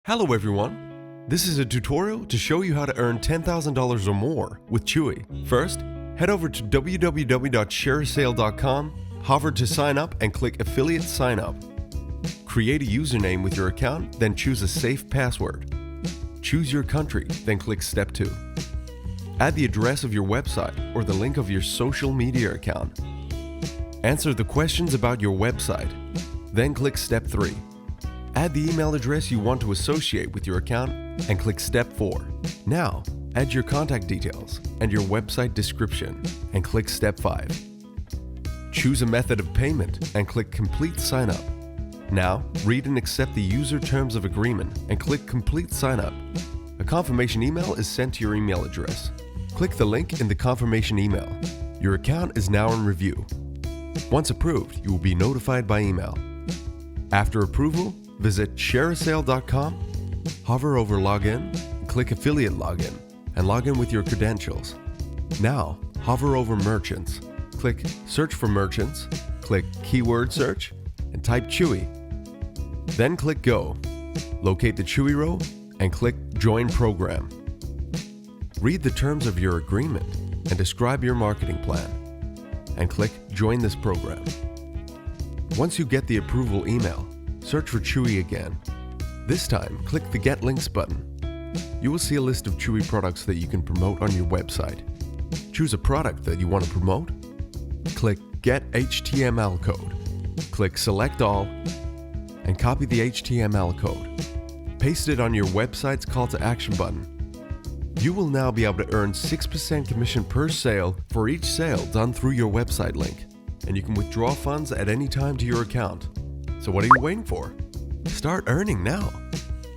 Hello everyone! This is a tutorial to show you how to earn $10,000 or more with Chuwi. First, head over to www.shareasale.com, hover to sign up and click Affiliate Sign Up. Create a username with your account, then choose a safe password. Choose your country, then click Step 2. Add the address of your website or the link of your social media account. Answer the questions about your website, then click Step 3. Add the email address you want to associate with your account and click Step 4. Now, add your contact details and your website description and click Step 5. Choose a method of payment and click Complete Sign Up. Now, read and accept the user terms of agreement and click Complete Sign Up. A confirmation email is sent to your email address. Click the link in the confirmation email. Your account is now in review. Once approved, you will be notified by email. After approval, visit shareasale.com, hover over Login, click Affiliate Login, and log in with your credentials. Now, hover over Merchants, click Search for Merchants, click Keyword Search, and type Chuwi. Then click Go. Locate the Chuwi row and click Join Program. Read the terms of your agreement and describe your marketing plan, and click Join this program. Once you get the approval email, search for Chuwi again. This time, click the Get Links button. You will see a list of Chuwi products that you can promote on your website. Choose a product that you want to promote. Click Get HTML Code. Click Select All and copy the HTML code. Paste it on your website's call to action button. You will now be able to earn 6% commission per sale for each sale done through your website link. And you can withdraw funds at any time to your account. So what are you waiting for? Start earning now.